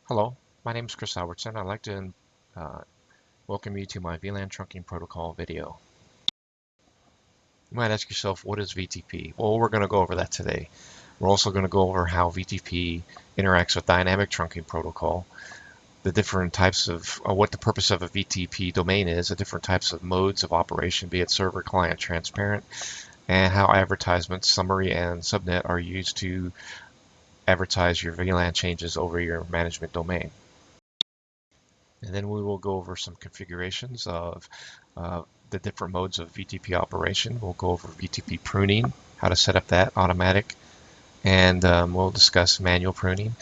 Hello, my name is Chris Albertson. I'd like to uh, welcome you to my VLAN trunking protocol video. You might ask yourself, what is VTP? Well, we're going to go over that today. We're also going to go over how VTP interacts with dynamic trunking protocol, the different types of, what the purpose of a VTP domain is, the different types of modes of operation, be it server, client, transparent, and how advertisements, summary, and subnet are used to advertise your VLAN changes over your management domain. And then we will go over some configurations of the different modes of VTP operation. We'll go over VTP pruning, how to set up that automatic, and we'll discuss manual pruning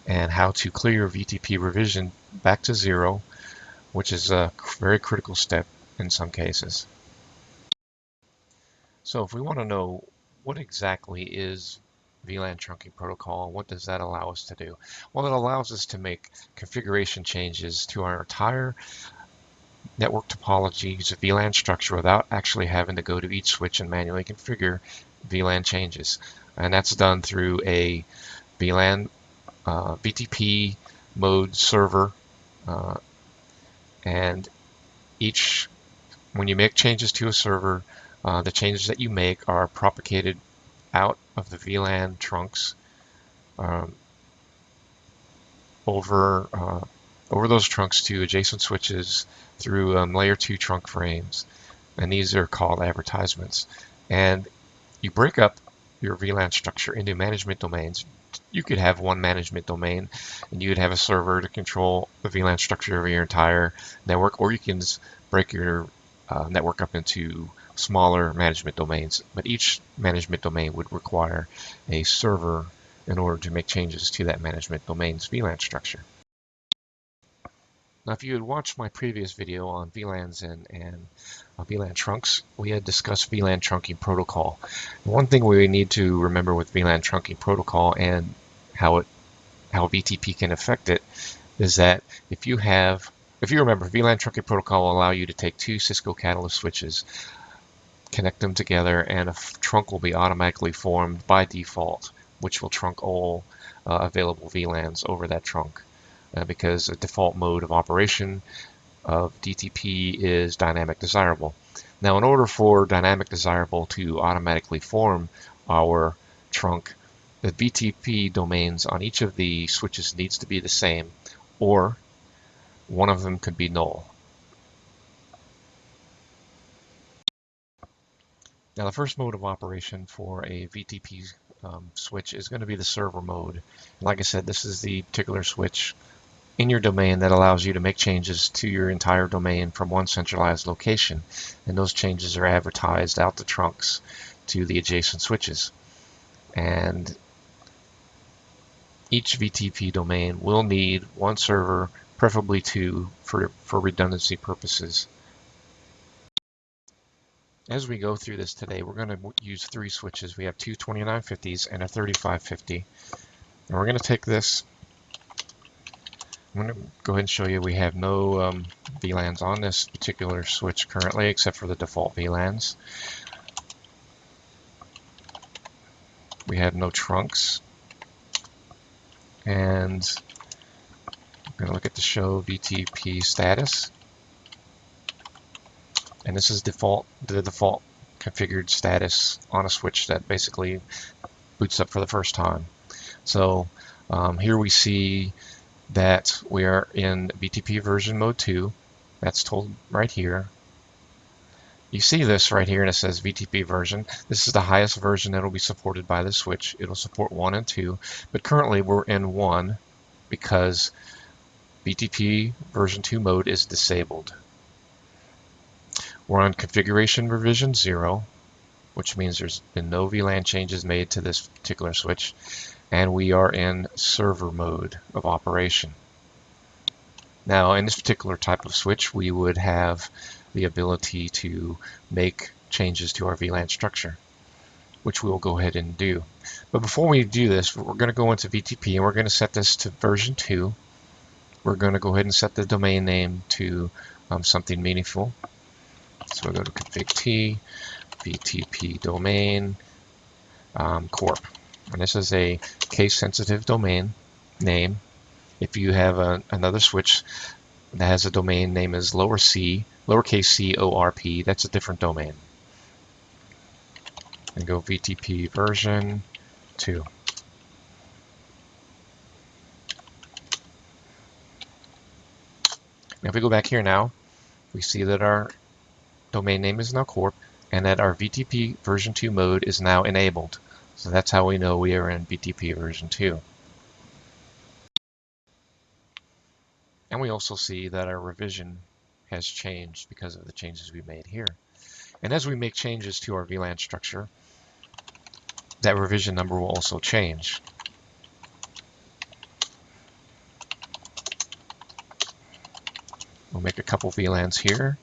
and how to clear your VTP revision back to 0, which is a very critical step in some cases. So if we want to know what exactly is VLAN trunking protocol, what does that allow us to do? Well, it allows us to make configuration changes to our entire network topology's VLAN structure without actually having to go to each switch and manually configure VLAN changes. And that's done through a VLAN VTP mode server. And when you make changes to a server, the changes that you make are propagated out of the VLAN trunks over those trunks to adjacent switches through layer 2 trunk frames, and these are called advertisements. And you break up your VLAN structure into management domains. You could have one management domain, and you would have a server to control the VLAN structure of your entire network, or you can break your network up into smaller management domains. But each management domain would require a server in order to make changes to that management domain's VLAN structure. Now, if you had watched my previous video on VLANs and VLAN trunks, we had discussed VLAN trunking protocol. And one thing we need to remember with VLAN trunking protocol and how VTP can affect it is that if you remember, VLAN trunking protocol will allow you to take two Cisco Catalyst switches, connect them together, and a trunk will be automatically formed by default, which will trunk all available VLANs over that trunk. Because the default mode of operation of DTP is dynamic desirable. Now, in order for dynamic desirable to automatically form our trunk, the VTP domains on each of the switches needs to be the same, or one of them could be null. Now, the first mode of operation for a VTP switch is going to be the server mode. Like I said, this is the particular switch in your domain that allows you to make changes to your entire domain from one centralized location, and those changes are advertised out the trunks to the adjacent switches. And each VTP domain will need one server, preferably two, for redundancy purposes. As we go through this today, we're going to use three switches. We have two 2950s and a 3550, and we're going to take this. I'm going to go ahead and show you we have no VLANs on this particular switch currently, except for the default VLANs. We have no trunks. And I'm going to look at the show VTP status. And this is the default configured status on a switch that basically boots up for the first time. So here we see that we are in VTP version mode 2. That's told right here. You see this right here, and it says VTP version. This is the highest version that will be supported by the switch. It'll support 1 and 2, but currently we're in 1 because VTP version 2 mode is disabled. We're on configuration revision 0, which means there's been no VLAN changes made to this particular switch. And we are in server mode of operation. Now, in this particular type of switch, we would have the ability to make changes to our VLAN structure, which we will go ahead and do. But before we do this, we're going to go into VTP and we're going to set this to version 2. We're going to go ahead and set the domain name to something meaningful. So we'll go to config T, VTP domain, corp. And this is a case-sensitive domain name. If you have another switch that has a domain name as lowercase CORP, that's a different domain. And go VTP version 2. Now if we go back here now, we see that our domain name is now corp and that our VTP version 2 mode is now enabled. So that's how we know we are in VTP version 2. And we also see that our revision has changed because of the changes we made here. And as we make changes to our VLAN structure, that revision number will also change. We'll make a couple VLANs here.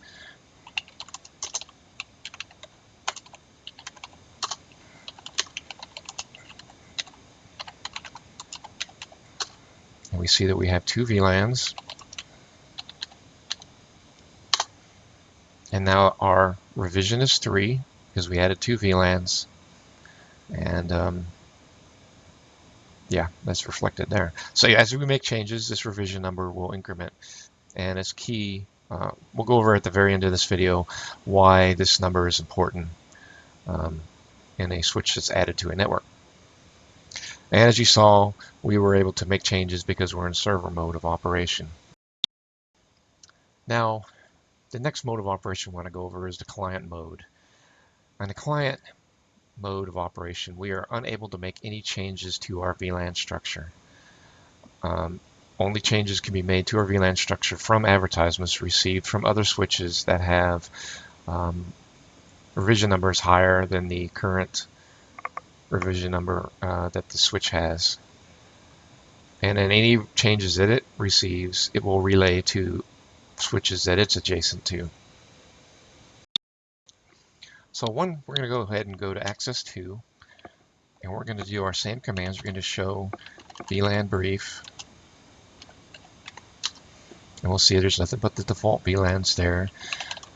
And we see that we have 2 VLANs. And now our revision is 3 because we added 2 VLANs. And yeah, that's reflected there. So yeah, as we make changes, this revision number will increment. And it's key. We'll go over at the very end of this video why this number is important in a switch that's added to a network. And as you saw, we were able to make changes because we're in server mode of operation. Now, the next mode of operation we want to go over is the client mode. On the client mode of operation, we are unable to make any changes to our VLAN structure. Only changes can be made to our VLAN structure from advertisements received from other switches that have revision numbers higher than the current revision number that the switch has. And in any changes that it receives, it will relay to switches that it's adjacent to. So we're going to go ahead and go to access 2, and we're going to do our same commands. We're going to show VLAN brief. And we'll see there's nothing but the default VLANs there.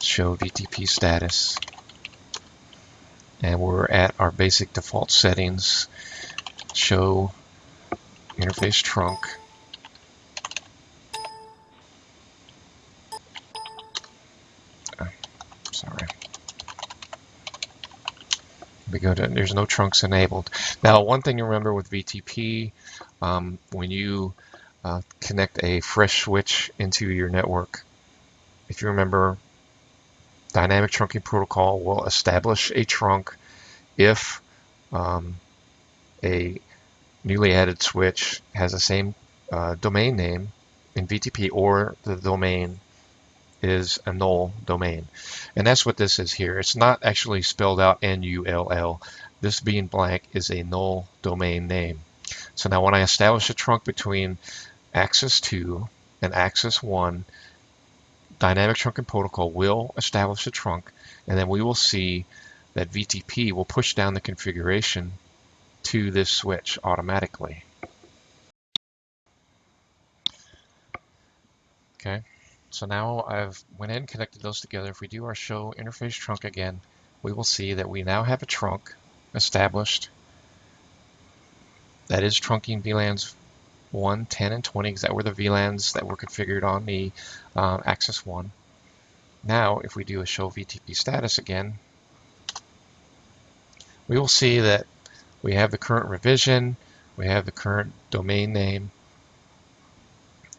Show VTP status. And we're at our basic default settings. Show interface trunk. Sorry. We go to, there's no trunks enabled. Now, one thing to remember with VTP, when you connect a fresh switch into your network, if you remember, dynamic trunking protocol will establish a trunk if a newly added switch has the same domain name in VTP or the domain is a null domain. And that's what this is here. It's not actually spelled out N-U-L-L. This being blank is a null domain name. So now when I establish a trunk between access 2 and access 1, dynamic trunking protocol will establish a trunk, and then we will see that VTP will push down the configuration to this switch automatically. Okay, so now I've went in and connected those together. If we do our show interface trunk again, we will see that we now have a trunk established that is trunking VLANs 1, 10, and 20, because that were the VLANs that were configured on the access 1. Now, if we do a show VTP status again, we will see that we have the current revision, we have the current domain name,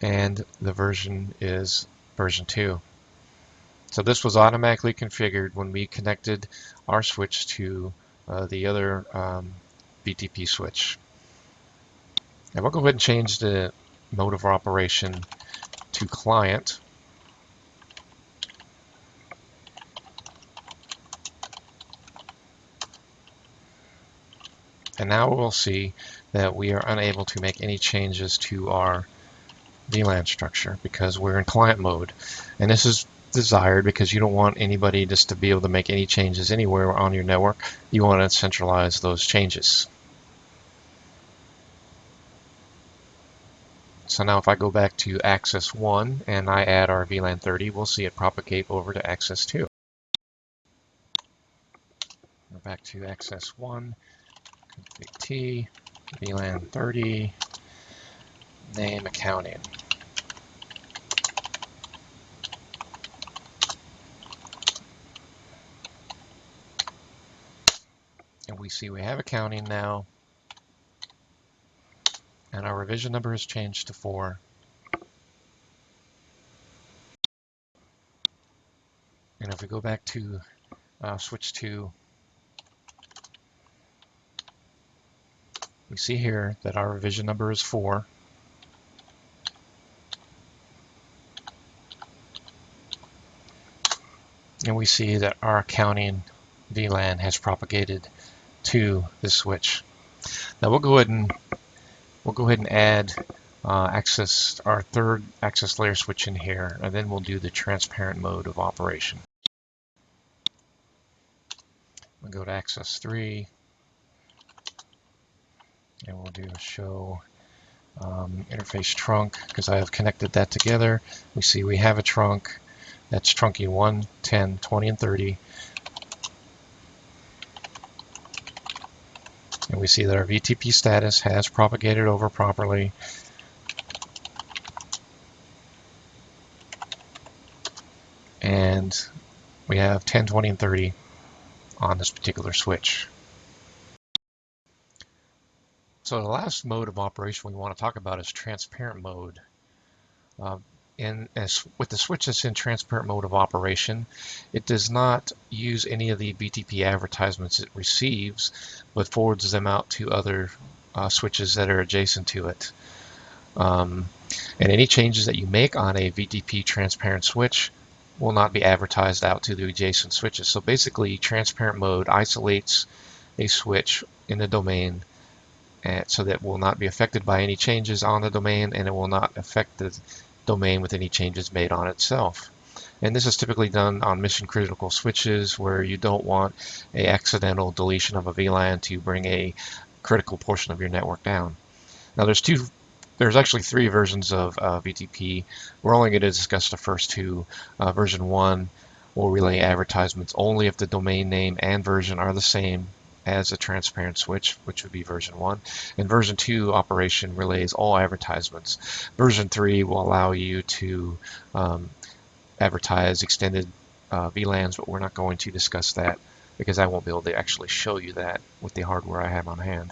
and the version is version 2. So this was automatically configured when we connected our switch to the other VTP switch. And we'll go ahead and change the mode of operation to client. And now we'll see that we are unable to make any changes to our VLAN structure because we're in client mode. And this is desired because you don't want anybody just to be able to make any changes anywhere on your network. You want to centralize those changes. So now if I go back to access 1 and I add our VLAN 30, we'll see it propagate over to access 2. We're back to access 1, config T, VLAN 30, name accounting. And we see we have accounting now, and our revision number has changed to 4. And if we go back to switch 2, we see here that our revision number is 4. And we see that our accounting VLAN has propagated to this switch. Now we'll go ahead and add our third access layer switch in here, and then we'll do the transparent mode of operation. We'll go to access 3, and we'll do a show interface trunk, because I have connected that together. We see we have a trunk that's trunking 1, 10, 20, and 30. And we see that our VTP status has propagated over properly. And we have 10, 20, and 30 on this particular switch. So the last mode of operation we want to talk about is transparent mode. With the switch that's in transparent mode of operation, it does not use any of the VTP advertisements it receives, but forwards them out to other switches that are adjacent to it. And any changes that you make on a VTP transparent switch will not be advertised out to the adjacent switches. So basically, transparent mode isolates a switch in the domain, and so that will not be affected by any changes on the domain, and it will not affect the domain with any changes made on itself. And this is typically done on mission critical switches where you don't want an accidental deletion of a VLAN to bring a critical portion of your network down. Now there's actually 3 versions of VTP. We're only going to discuss the first 2. Version 1 will relay advertisements only if the domain name and version are the same as a transparent switch, which would be version 1. And version 2 operation relays all advertisements. Version 3 will allow you to advertise extended VLANs, but we're not going to discuss that because I won't be able to actually show you that with the hardware I have on hand.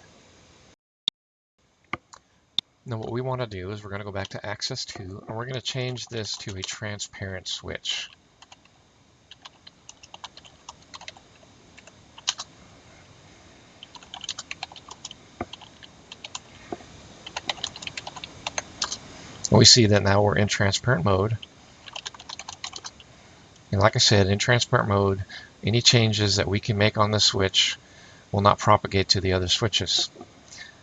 Now what we want to do is we're going to go back to access 2, and we're going to change this to a transparent switch. We see that now we're in transparent mode. And like I said, in transparent mode, any changes that we can make on the switch will not propagate to the other switches.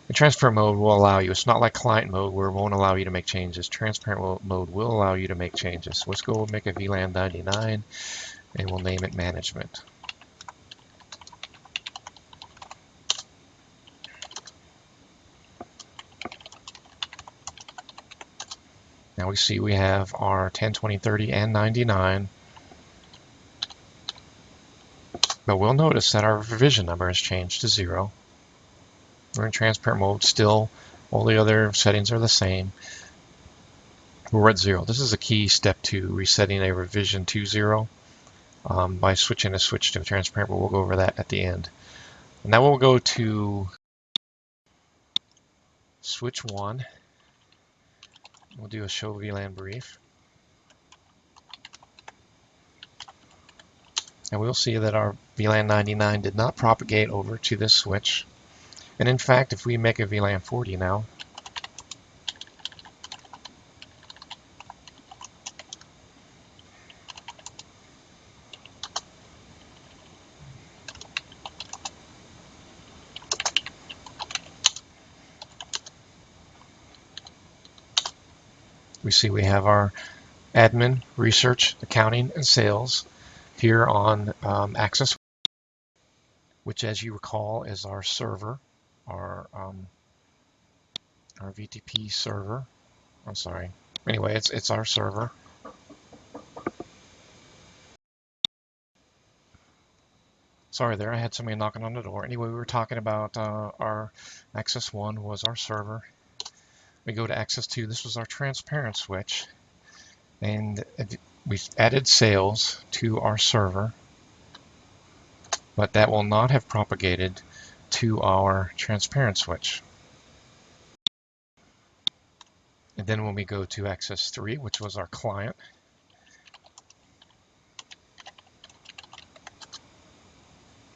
In transparent mode will allow you, it's not like client mode where it won't allow you to make changes. Transparent mode will allow you to make changes. Let's go and make a VLAN 99, and we'll name it management. Now we see we have our 10, 20, 30, and 99. But we'll notice that our revision number has changed to 0. We're in transparent mode still. All the other settings are the same. We're at 0. This is a key step to resetting a revision to 0 by switching a switch to transparent, but we'll go over that at the end. And now we'll go to switch 1. We'll do a show VLAN brief. And we'll see that our VLAN 99 did not propagate over to this switch. And in fact, if we make a VLAN 40 now, we see we have our admin, research, accounting, and sales here on Access, which, as you recall, is our server, our VTP server. I'm sorry. Anyway, it's our server. Sorry there, I had somebody knocking on the door. Anyway, we were talking about our Access 1 was our server. we go to access to, this was our transparent switch, and we've added sales to our server, but that will not have propagated to our transparent switch. And then when we go to access 3, which was our client,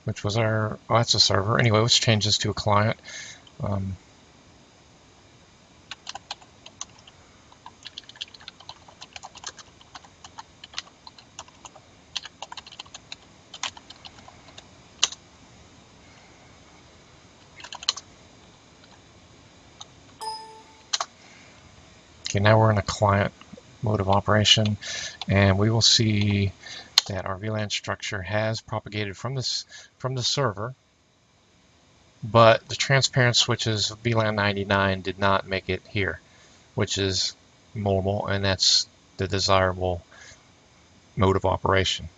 which was our, oh, that's a server. Anyway, let's change this to a client. Okay, now we're in a client mode of operation, and we will see that our VLAN structure has propagated from the server, but the transparent switches of VLAN 99 did not make it here, which is normal, and that's the desirable mode of operation.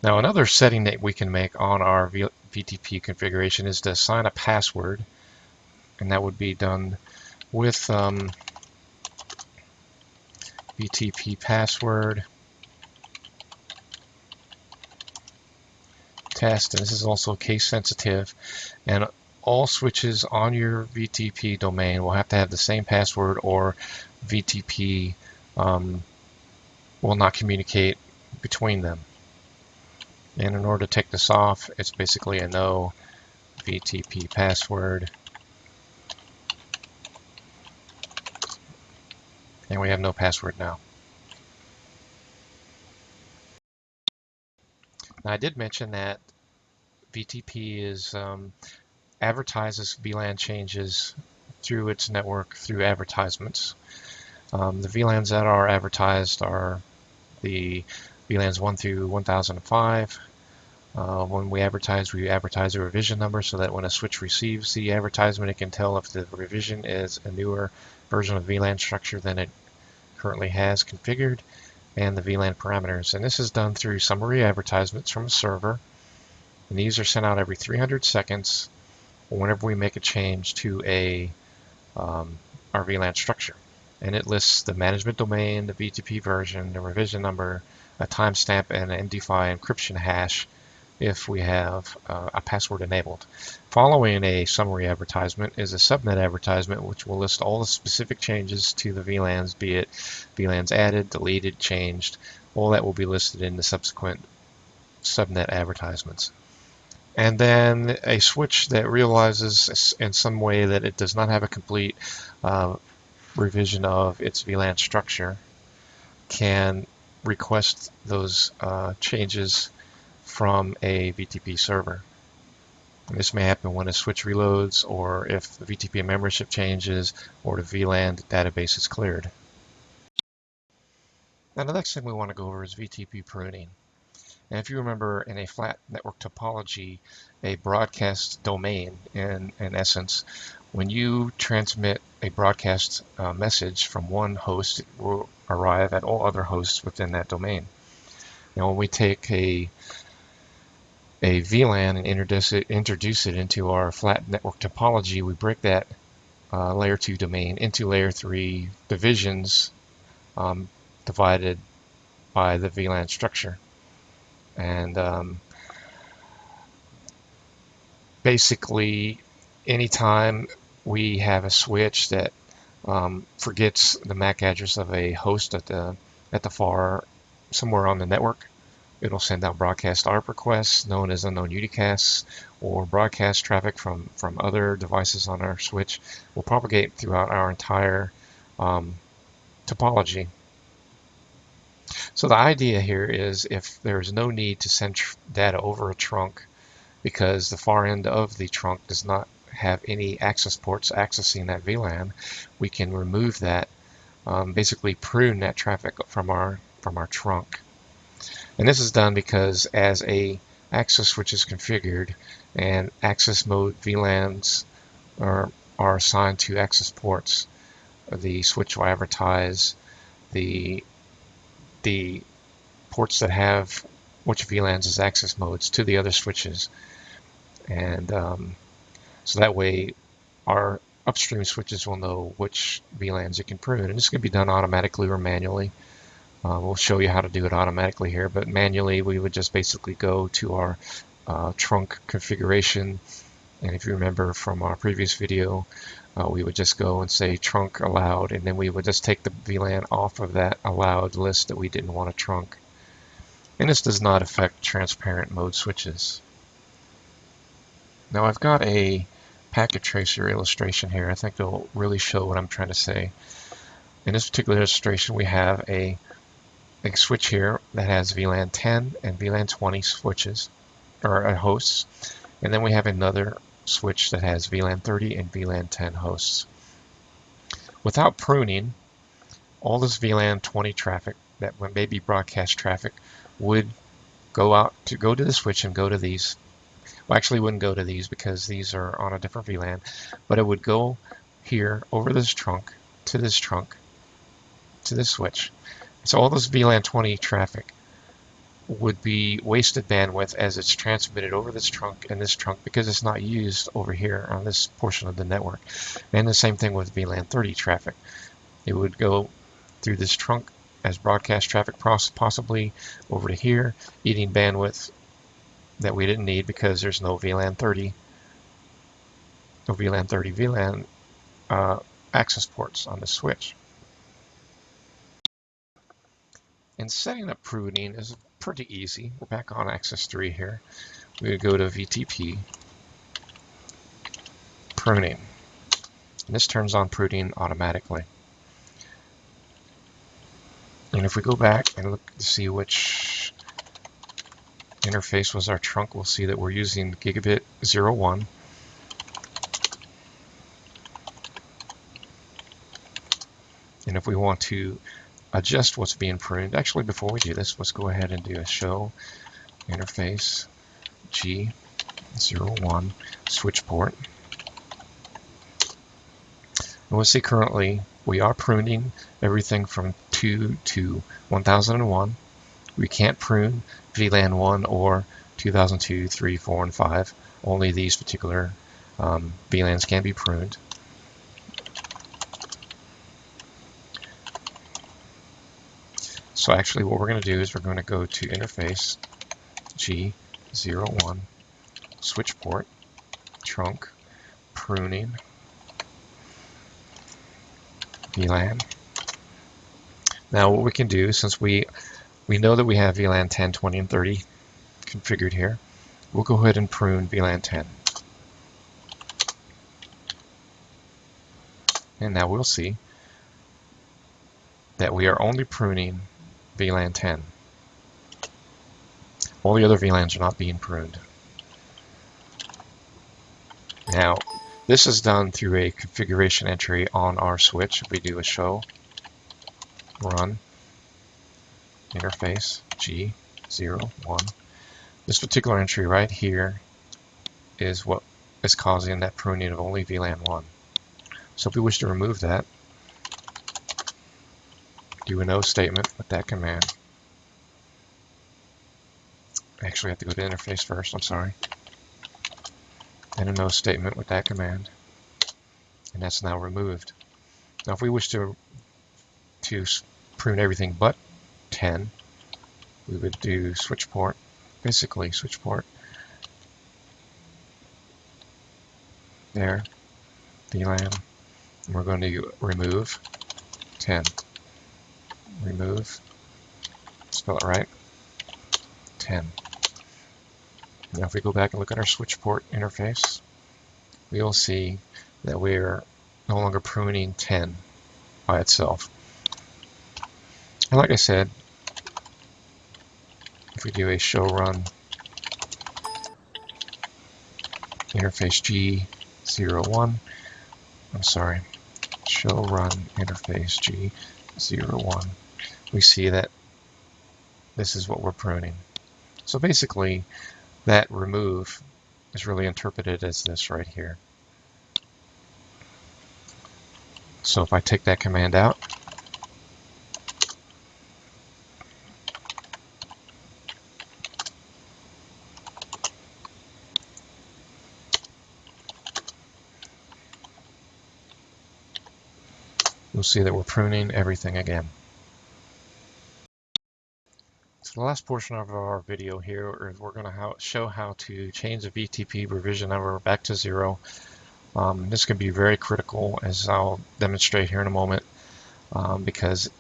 Now, another setting that we can make on our VTP configuration is to assign a password, and that would be done with VTP password test, and this is also case sensitive, and all switches on your VTP domain will have to have the same password, or VTP will not communicate between them. And in order to take this off, it's basically a no VTP password, and we have no password now. Now, I did mention that VTP is advertises VLAN changes through its network through advertisements. The VLANs that are advertised are the VLANs 1 through 1005. When we advertise a revision number so that when a switch receives the advertisement, it can tell if the revision is a newer version of VLAN structure than it currently has configured, and the VLAN parameters. And this is done through summary advertisements from a server, and these are sent out every 300 seconds whenever we make a change to our VLAN structure. And it lists the management domain, the VTP version, the revision number, a timestamp, and an MD5 encryption hash if we have a password enabled. Following a summary advertisement is a subnet advertisement, which will list all the specific changes to the VLANs, be it VLANs added, deleted, changed. All that will be listed in the subsequent subnet advertisements. And then a switch that realizes in some way that it does not have a complete revision of its VLAN structure can request those changes from a VTP server. And this may happen when a switch reloads, or if the VTP membership changes, or the VLAN database is cleared. Now, the next thing we want to go over is VTP pruning. And if you remember, in a flat network topology, a broadcast domain, in essence, when you transmit a broadcast message from one host, it will arrive at all other hosts within that domain. Now, when we take a VLAN and introduce it into our flat network topology, we break that layer 2 domain into layer 3 divisions divided by the VLAN structure. And basically, anytime we have a switch that forgets the MAC address of a host at the far somewhere on the network, it'll send out broadcast ARP requests known as unknown udicasts, or broadcast traffic from other devices on our switch will propagate throughout our entire topology. So the idea here is, if there's no need to send data over a trunk because the far end of the trunk does not have any access ports accessing that VLAN, we can remove that, basically prune that traffic from our trunk. And this is done because as a access switch is configured and access mode VLANs are assigned to access ports, the switch will advertise the ports that have which VLANs as access modes to the other switches. And so that way our upstream switches will know which VLANs it can prune, and this can be done automatically or manually. We'll show you how to do it automatically here, but manually we would just basically go to our trunk configuration, and if you remember from our previous video, we would just go and say trunk allowed, and then we would just take the VLAN off of that allowed list that we didn't want to trunk. And this does not affect transparent mode switches. Now I've got a packet tracer illustration here. I think it'll really show what I'm trying to say. In this particular illustration, we have a switch here that has VLAN 10 and VLAN 20 switches, or hosts, and then we have another switch that has VLAN 30 and VLAN 10 hosts. Without pruning, all this VLAN 20 traffic that may be broadcast traffic would go to the switch and go to these. Well, actually it wouldn't go to these because these are on a different VLAN, but it would go here over this trunk, to this switch. So all this VLAN 20 traffic would be wasted bandwidth as it's transmitted over this trunk and this trunk because it's not used over here on this portion of the network. And the same thing with VLAN 30 traffic. It would go through this trunk as broadcast traffic, possibly over to here, eating bandwidth that we didn't need because there's no VLAN 30 VLAN access ports on the switch. And setting up pruning is pretty easy. We're back on axis 3 here. We would go to VTP Pruning. And this turns on pruning automatically. And if we go back and look to see which interface was our trunk, we'll see that we're using gigabit 01. And if we want to adjust what's being pruned, actually before we do this, let's go ahead and do a show interface G01 switch port. And we'll see currently we are pruning everything from 2 to 1001. We can't prune VLAN 1 or 2002, 3, 4, and 5. Only these particular VLANs can be pruned. So actually what we're going to do is we're going to go to interface G01 switch port trunk pruning VLAN. Now what we can do, since we know that we have VLAN 10, 20, and 30 configured here, we'll go ahead and prune VLAN 10. And now we'll see that we are only pruning VLAN 10. All the other VLANs are not being pruned. Now, this is done through a configuration entry on our switch. If we do a show run interface G01, this particular entry right here is what is causing that pruning of only VLAN 1. So if we wish to remove that, do a no statement with that command. Actually, I have to go to interface first, I'm sorry. And a no statement with that command. And that's now removed. Now if we wish to prune everything but 10, we would do switch port, basically switch port. There, VLAN. And we're going to remove 10. Remove, spell it right, 10. Now if we go back and look at our switch port interface, we will see that we're no longer pruning 10 by itself. And like I said, if we do a show run interface G01, I'm sorry, show run interface G01, we see that this is what we're pruning. So basically, that remove is really interpreted as this right here. So if I take that command out, We'll see that we're pruning everything again. So the last portion of our video here is we're going to show how to change the VTP revision number back to 0. This can be very critical, as I'll demonstrate here in a moment, because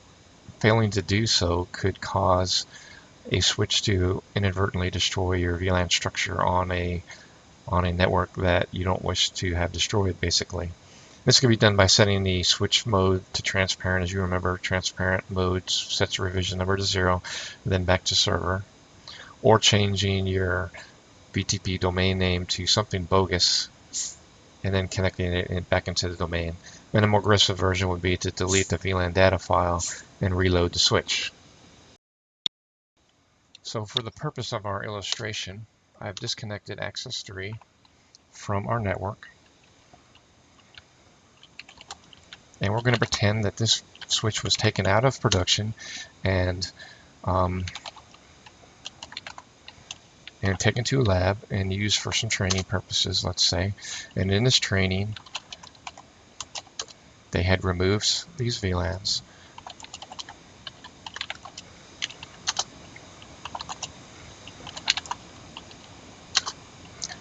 failing to do so could cause a switch to inadvertently destroy your VLAN structure on a network that you don't wish to have destroyed, basically. This can be done by setting the switch mode to transparent. As you remember, transparent mode sets the revision number to 0, then back to server, or changing your VTP domain name to something bogus and then connecting it back into the domain. And a more aggressive version would be to delete the VLAN data file and reload the switch. So for the purpose of our illustration, I've disconnected access 3 from our network. And we're going to pretend that this switch was taken out of production and taken to a lab and used for some training purposes, let's say. And in this training, they had removed these VLANs.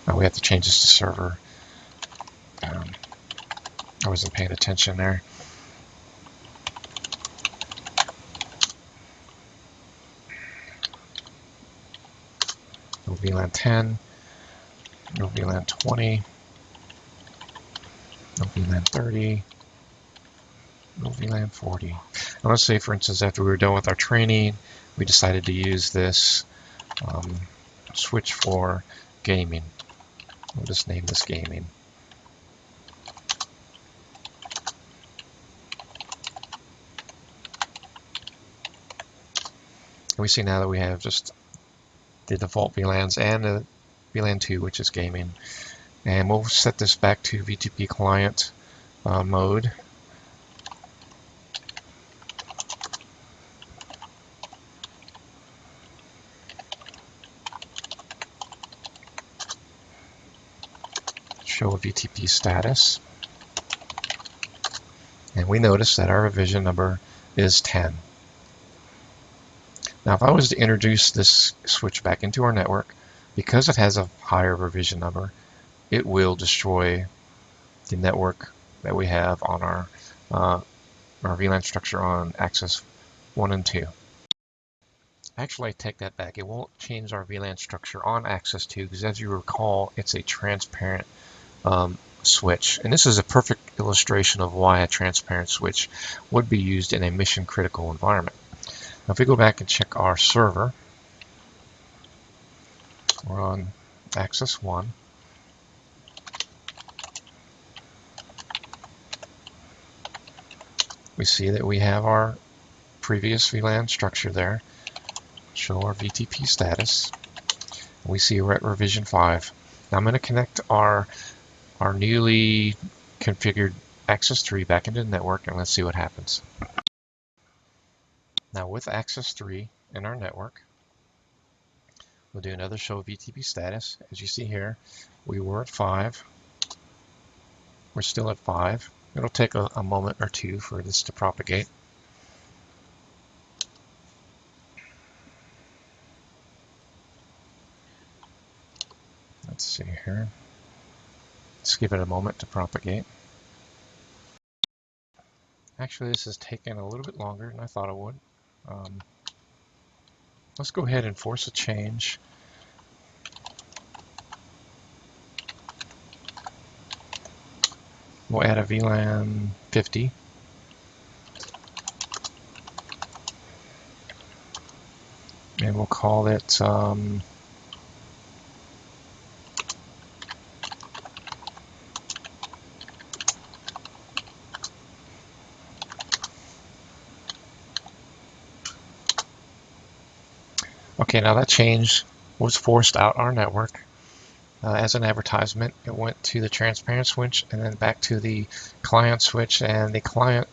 Now we have to change this to server. I wasn't paying attention there. No VLAN 10, no VLAN 20, no VLAN 30, no VLAN 40. Now let's say, for instance, after we were done with our training, we decided to use this switch for gaming. We'll just name this gaming. And we see now that we have just the default VLANs and the VLAN 2, which is gaming. And we'll set this back to VTP client mode. Show a VTP status. And we notice that our revision number is 10. Now, if I was to introduce this switch back into our network, because it has a higher revision number, it will destroy the network that we have on our VLAN structure on access 1 and 2. Actually, I take that back. It won't change our VLAN structure on access 2 because, as you recall, it's a transparent switch. And this is a perfect illustration of why a transparent switch would be used in a mission-critical environment. Now, if we go back and check our server, we're on access 1. We see that we have our previous VLAN structure there. Show our VTP status. We see we're at revision 5. Now I'm going to connect our newly configured access 3 back into the network, and let's see what happens. Now with access 3 in our network, we'll do another show VTP status. As you see here, we were at 5. We're still at 5. It'll take a moment or two for this to propagate. Let's see here. Let's give it a moment to propagate. Actually, this has taken a little bit longer than I thought it would. Let's go ahead and force a change. We'll add a VLAN 50. And we'll call it okay, now that change was forced out our network as an advertisement. It went to the transparent switch and then back to the client switch, and the client,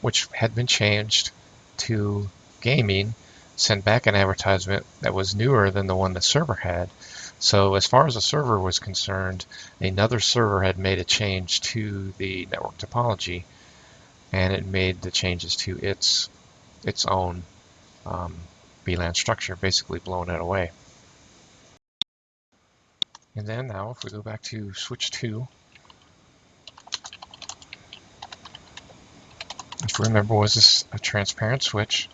which had been changed to gaming, sent back an advertisement that was newer than the one the server had. So as far as the server was concerned, another server had made a change to the network topology, and it made the changes to its own VLAN structure, basically blowing it away. And then now if we go back to switch 2, if you remember, was this a transparent switch,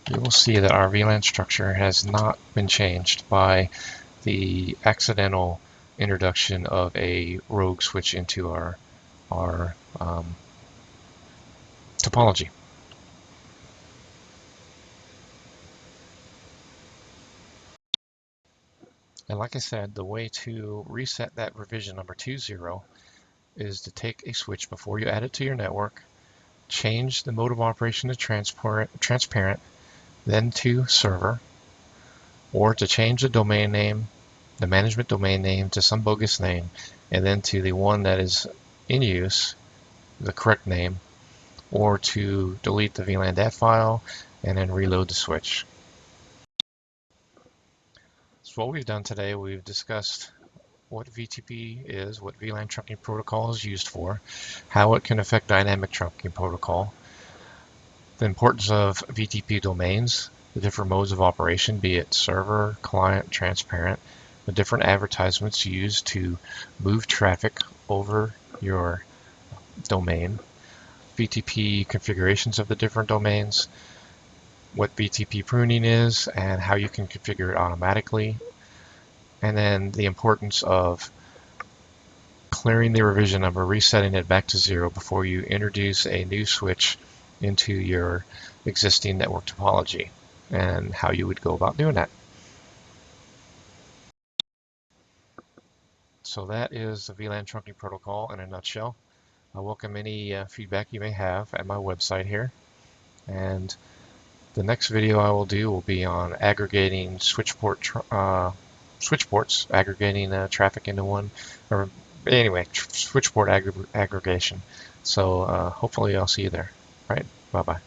you will see that our VLAN structure has not been changed by the accidental introduction of a rogue switch into our topology. And like I said, the way to reset that revision number 20 is to take a switch before you add it to your network, change the mode of operation to transparent, then to server, or to change the domain name, the management domain name, to some bogus name, and then to the one that is in use, the correct name, or to delete the VLAN dat file and then reload the switch. So what we've done today, we've discussed what VTP is, what VLAN trunking protocol is used for, how it can affect dynamic trunking protocol, the importance of VTP domains, the different modes of operation, be it server, client, transparent, the different advertisements used to move traffic over your domain, VTP configurations of the different domains, what VTP pruning is and how you can configure it automatically, and then the importance of clearing the revision number, resetting it back to 0 before you introduce a new switch into your existing network topology, and how you would go about doing that. So that is the VLAN trunking protocol in a nutshell. I welcome any feedback you may have at my website here, and the next video I will do will be on aggregating switchports, aggregating traffic into one, or anyway, switchport aggregation. So hopefully I'll see you there. All right, bye-bye.